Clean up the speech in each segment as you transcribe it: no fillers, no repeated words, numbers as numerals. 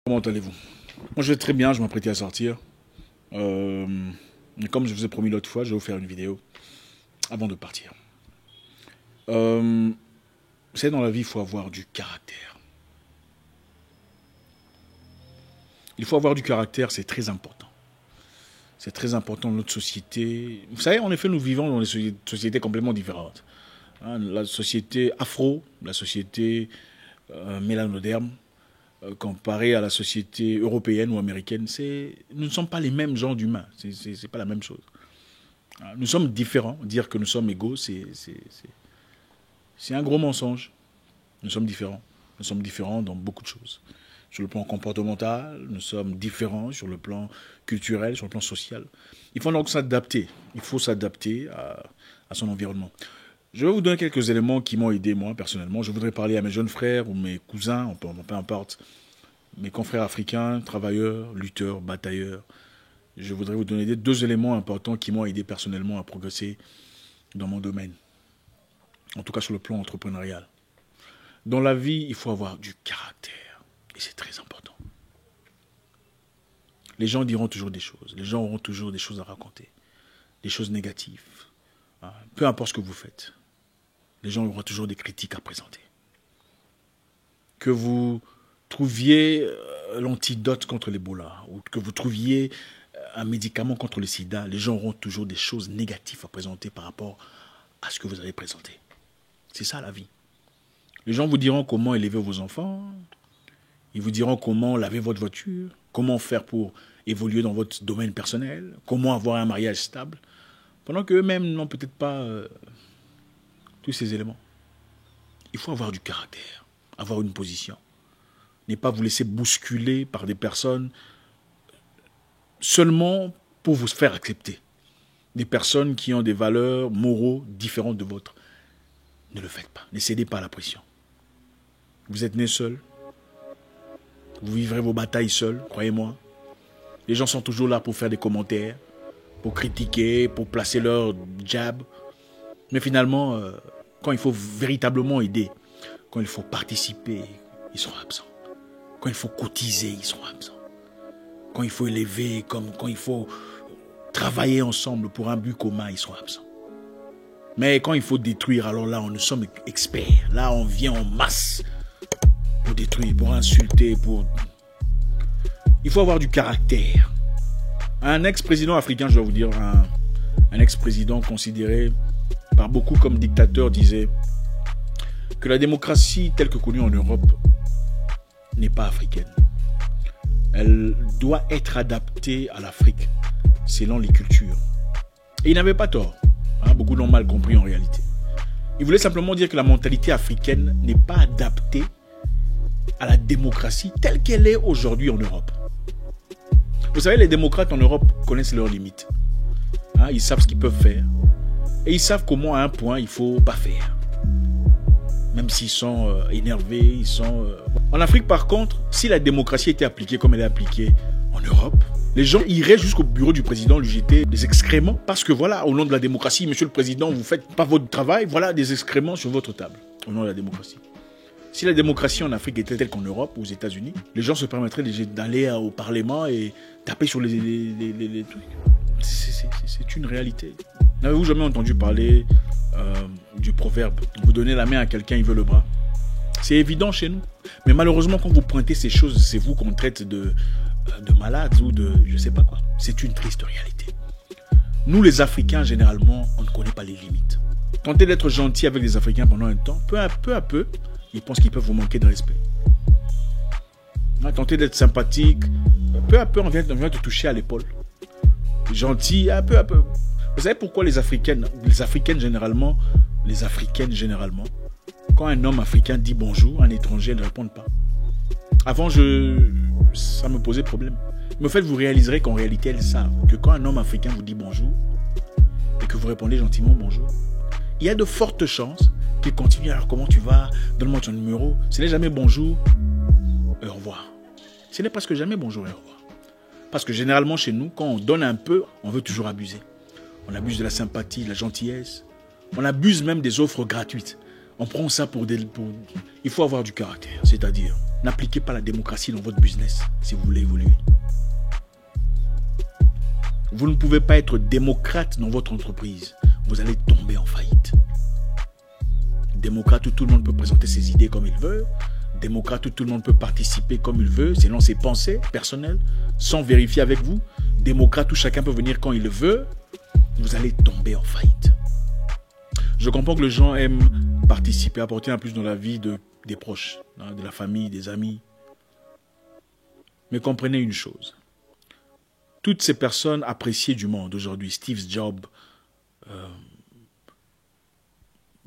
Comment allez-vous? Moi je vais très bien, je m'apprêtais à sortir. Mais comme je vous ai promis l'autre fois, je vais vous faire une vidéo avant de partir. Vous savez, dans la vie, il faut avoir du caractère. Il faut avoir du caractère, c'est très important. C'est très important dans notre société. Vous savez, en effet, nous vivons dans des sociétés complètement différentes. Hein, la société afro, la société mélanoderme, comparée à la société européenne ou américaine, nous ne sommes pas les mêmes genres d'humains. C'est pas la même chose. Nous sommes différents. Dire que nous sommes égaux, c'est un gros mensonge. Nous sommes différents. Nous sommes différents dans beaucoup de choses. Sur le plan comportemental, nous sommes différents sur le plan culturel, sur le plan social. Il faut donc s'adapter. Il faut s'adapter à son environnement. Je vais vous donner quelques éléments qui m'ont aidé, moi, personnellement. Je voudrais parler à mes jeunes frères ou mes cousins, peu importe, mes confrères africains, travailleurs, lutteurs, batailleurs. Je voudrais vous donner deux éléments importants qui m'ont aidé personnellement à progresser dans mon domaine. En tout cas, sur le plan entrepreneurial. Dans la vie, il faut avoir du caractère. Et c'est très important. Les gens diront toujours des choses. Les gens auront toujours des choses à raconter. Des choses négatives. Peu importe ce que vous faites. Les gens auront toujours des critiques à présenter. Que vous trouviez l'antidote contre l'Ebola ou que vous trouviez un médicament contre le sida, les gens auront toujours des choses négatives à présenter par rapport à ce que vous avez présenté. C'est ça la vie. Les gens vous diront comment élever vos enfants, ils vous diront comment laver votre voiture, comment faire pour évoluer dans votre domaine personnel, comment avoir un mariage stable, pendant qu'eux-mêmes n'ont peut-être pas tous ces éléments. Il faut avoir du caractère, avoir une position. Ne pas vous laisser bousculer par des personnes seulement pour vous faire accepter. Des personnes qui ont des valeurs moraux différentes de vôtres. Ne le faites pas. Ne cédez pas à la pression. Vous êtes né seul. Vous vivrez vos batailles seul, croyez-moi. Les gens sont toujours là pour faire des commentaires, pour critiquer, pour placer leur jab. Mais finalement, quand il faut véritablement aider, quand il faut participer, ils sont absents. Quand il faut cotiser, ils sont absents. Quand il faut élever, quand il faut travailler ensemble pour un but commun, ils sont absents. Mais quand il faut détruire, alors là, nous sommes experts. Là, on vient en masse pour détruire, pour insulter, pour... Il faut avoir du caractère. Un ex-président africain, je dois vous dire, un ex-président considéré par beaucoup comme dictateur disait que la démocratie telle que connue en Europe n'est pas africaine. Elle doit être adaptée à l'Afrique, selon les cultures. Et il n'avait pas tort. Beaucoup l'ont mal compris en réalité. Il voulait simplement dire que la mentalité africaine n'est pas adaptée à la démocratie telle qu'elle est aujourd'hui en Europe. Vous savez, les démocrates en Europe connaissent leurs limites. Ils savent ce qu'ils peuvent faire. Et ils savent comment à un point il ne faut pas faire. Même s'ils sont énervés, ils sont... En Afrique, par contre, si la démocratie était appliquée comme elle est appliquée en Europe, les gens iraient jusqu'au bureau du président lui jeter des excréments. Parce que voilà, au nom de la démocratie, monsieur le président, vous ne faites pas votre travail, voilà des excréments sur votre table. Au nom de la démocratie. Si la démocratie en Afrique était telle qu'en Europe ou aux États-Unis, les gens se permettraient d'aller au Parlement et taper sur les trucs. C'est une réalité. N'avez-vous jamais entendu parler du proverbe « Vous donnez la main à quelqu'un, il veut le bras ». C'est évident chez nous. Mais malheureusement, quand vous pointez ces choses, c'est vous qu'on traite de malades ou de je ne sais pas quoi. C'est une triste réalité. Nous, les Africains, généralement, on ne connaît pas les limites. Tentez d'être gentil avec les Africains pendant un temps, peu à peu, ils pensent qu'ils peuvent vous manquer de respect. Tentez d'être sympathique, peu à peu, on vient te toucher à l'épaule. Gentil, peu à peu. Vous savez pourquoi les Africaines généralement, quand un homme africain dit bonjour, un étranger ne répond pas. Avant, ça me posait problème. Mais en fait, vous réaliserez qu'en réalité, elles savent que quand un homme africain vous dit bonjour et que vous répondez gentiment bonjour, il y a de fortes chances qu'il continue. Alors, comment tu vas? Donne-moi ton numéro. Ce n'est jamais bonjour et au revoir. Ce n'est presque jamais bonjour et au revoir. Parce que généralement, chez nous, quand on donne un peu, on veut toujours abuser. On abuse de la sympathie, de la gentillesse. On abuse même des offres gratuites. On prend ça pour des... Il faut avoir du caractère, c'est-à-dire, n'appliquez pas la démocratie dans votre business si vous voulez évoluer. Vous ne pouvez pas être démocrate dans votre entreprise. Vous allez tomber en faillite. Démocrate où tout le monde peut présenter ses idées comme il veut. Démocrate où tout le monde peut participer comme il veut, selon ses pensées personnelles, sans vérifier avec vous. Démocrate où chacun peut venir quand il veut. Vous allez tomber en faillite. Je comprends que les gens aiment participer, apporter un plus dans la vie des proches, de la famille, des amis. Mais comprenez une chose. Toutes ces personnes appréciées du monde aujourd'hui, Steve Jobs,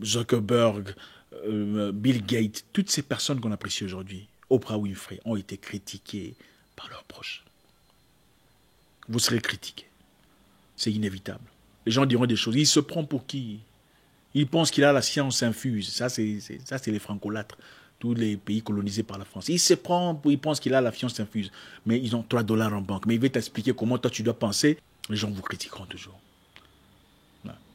Zuckerberg, Bill Gates, toutes ces personnes qu'on apprécie aujourd'hui, Oprah Winfrey, ont été critiquées par leurs proches. Vous serez critiqués. C'est inévitable. Les gens diront des choses. Il se prend pour qui? Il pense qu'il a la science infuse. Ça, c'est les francolâtres. Tous les pays colonisés par la France. Il pense qu'il a la science infuse. Mais ils ont $3 en banque. Mais il veut t'expliquer comment toi tu dois penser. Les gens vous critiqueront toujours.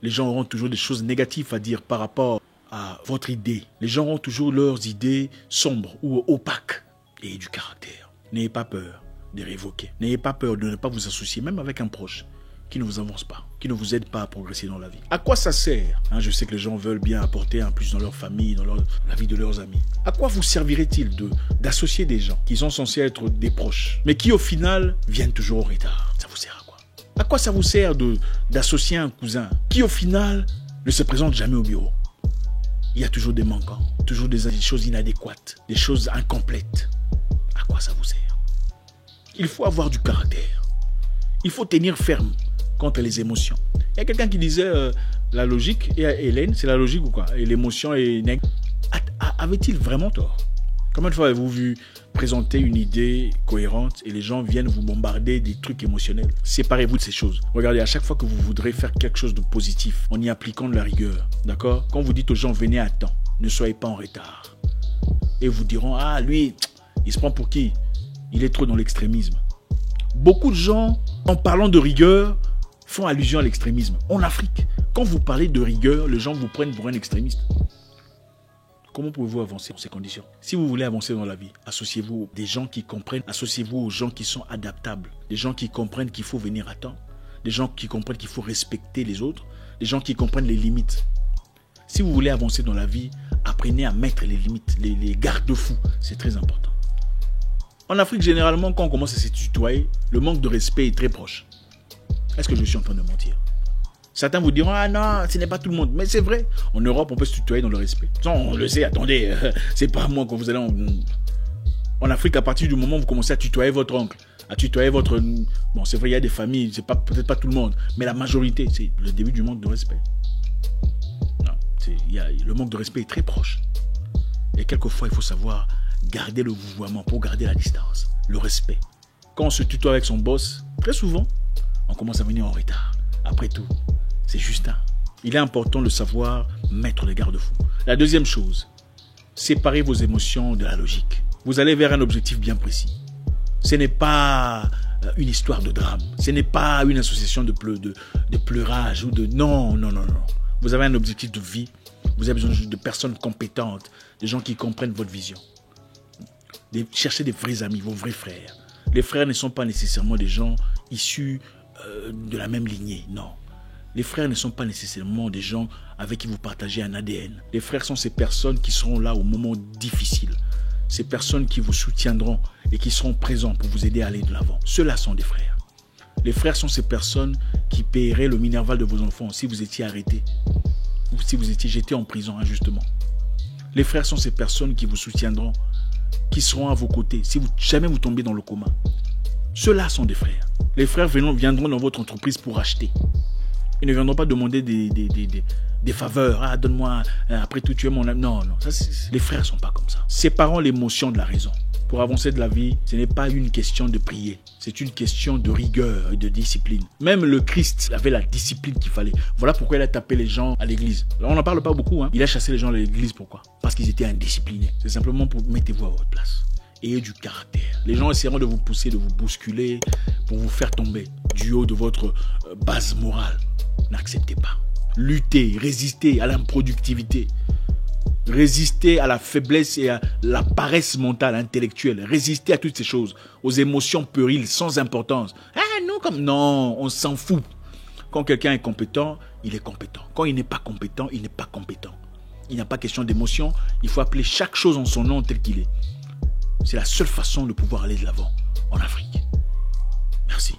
Les gens auront toujours des choses négatives à dire par rapport à votre idée. Les gens auront toujours leurs idées sombres ou opaques. Et du caractère. N'ayez pas peur de révoquer. N'ayez pas peur de ne pas vous associer, même avec un proche qui ne vous avance pas, qui ne vous aide pas à progresser dans la vie. À quoi ça sert? Je sais que les gens veulent bien apporter un plus dans leur famille, dans la vie de leurs amis. À quoi vous servirait-il d'associer des gens qui sont censés être des proches, mais qui au final viennent toujours en retard? Ça vous sert à quoi? À quoi ça vous sert d'associer un cousin qui au final ne se présente jamais au bureau? Il y a toujours des manquants, toujours des choses inadéquates, des choses incomplètes. À quoi ça vous sert? Il faut avoir du caractère. Il faut tenir ferme contre les émotions. Il y a quelqu'un qui disait la logique, et Hélène, c'est la logique ou quoi? Et l'émotion est nègre. Avait-il vraiment tort? Combien de fois avez-vous vu présenter une idée cohérente et les gens viennent vous bombarder des trucs émotionnels? Séparez-vous de ces choses. Regardez, à chaque fois que vous voudrez faire quelque chose de positif, en y appliquant de la rigueur, d'accord? Quand vous dites aux gens, venez à temps, ne soyez pas en retard. Et vous diront, lui, il se prend pour qui? Il est trop dans l'extrémisme. Beaucoup de gens, en parlant de rigueur, font allusion à l'extrémisme. En Afrique, quand vous parlez de rigueur, les gens vous prennent pour un extrémiste. Comment pouvez-vous avancer dans ces conditions? Si vous voulez avancer dans la vie, associez-vous à des gens qui comprennent, associez-vous aux gens qui sont adaptables, des gens qui comprennent qu'il faut venir à temps, des gens qui comprennent qu'il faut respecter les autres, des gens qui comprennent les limites. Si vous voulez avancer dans la vie, apprenez à mettre les limites, les garde-fous. C'est très important. En Afrique, généralement, quand on commence à se tutoyer, le manque de respect est très proche. Est-ce que je suis en train de mentir? Certains vous diront, non, ce n'est pas tout le monde. Mais c'est vrai, en Europe, on peut se tutoyer dans le respect. On le sait, attendez, c'est pas moi quand vous allez en Afrique, à partir du moment où vous commencez à tutoyer votre oncle, à tutoyer votre... Bon, c'est vrai, il y a des familles, c'est peut-être pas tout le monde, mais la majorité, c'est le début du manque de respect. Non, le manque de respect est très proche. Et quelquefois, il faut savoir garder le vouvoiement pour garder la distance, le respect. Quand on se tutoie avec son boss, très souvent, on commence à venir en retard. Après tout, c'est Justin. Il est important de savoir mettre les garde-fous. La deuxième chose, séparez vos émotions de la logique. Vous allez vers un objectif bien précis. Ce n'est pas une histoire de drame. Ce n'est pas une association de pleurage ou de... Non. Vous avez un objectif de vie. Vous avez besoin de personnes compétentes, des gens qui comprennent votre vision. Cherchez des vrais amis, vos vrais frères. Les frères ne sont pas nécessairement des gens issus de la même lignée, non. Les frères ne sont pas nécessairement des gens avec qui vous partagez un ADN. Les frères sont ces personnes qui seront là au moment difficile. Ces personnes qui vous soutiendront et qui seront présents pour vous aider à aller de l'avant. Ceux-là sont des frères. Les frères sont ces personnes qui paieraient le minerval de vos enfants si vous étiez arrêté ou si vous étiez jeté en prison injustement. Les frères sont ces personnes qui vous soutiendront, qui seront à vos côtés si jamais vous tombez dans le coma. Ceux-là sont des frères. Les frères viendront dans votre entreprise pour acheter. Ils ne viendront pas demander des faveurs. Donne-moi, après tout, tu es mon ami. Non. Les frères ne sont pas comme ça. Séparons l'émotion de la raison. Pour avancer de la vie, ce n'est pas une question de prier. C'est une question de rigueur et de discipline. Même le Christ avait la discipline qu'il fallait. Voilà pourquoi il a tapé les gens à l'église. On n'en parle pas beaucoup. Il a chassé les gens à l'église. Pourquoi? Parce qu'ils étaient indisciplinés. C'est simplement pour mettez-vous à votre place. Ayez du caractère. Les gens essaieront de vous pousser, de vous bousculer pour vous faire tomber du haut de votre base morale. N'acceptez pas. Luttez, résistez à l'improductivité. Résister à la faiblesse et à la paresse mentale, intellectuelle. Résister à toutes ces choses, aux émotions puériles, sans importance. Ah, nous, comme... Non, on s'en fout. Quand quelqu'un est compétent, il est compétent. Quand il n'est pas compétent, il n'est pas compétent. Il n'y a pas question d'émotion. Il faut appeler chaque chose en son nom tel qu'il est. C'est la seule façon de pouvoir aller de l'avant en Afrique. Merci.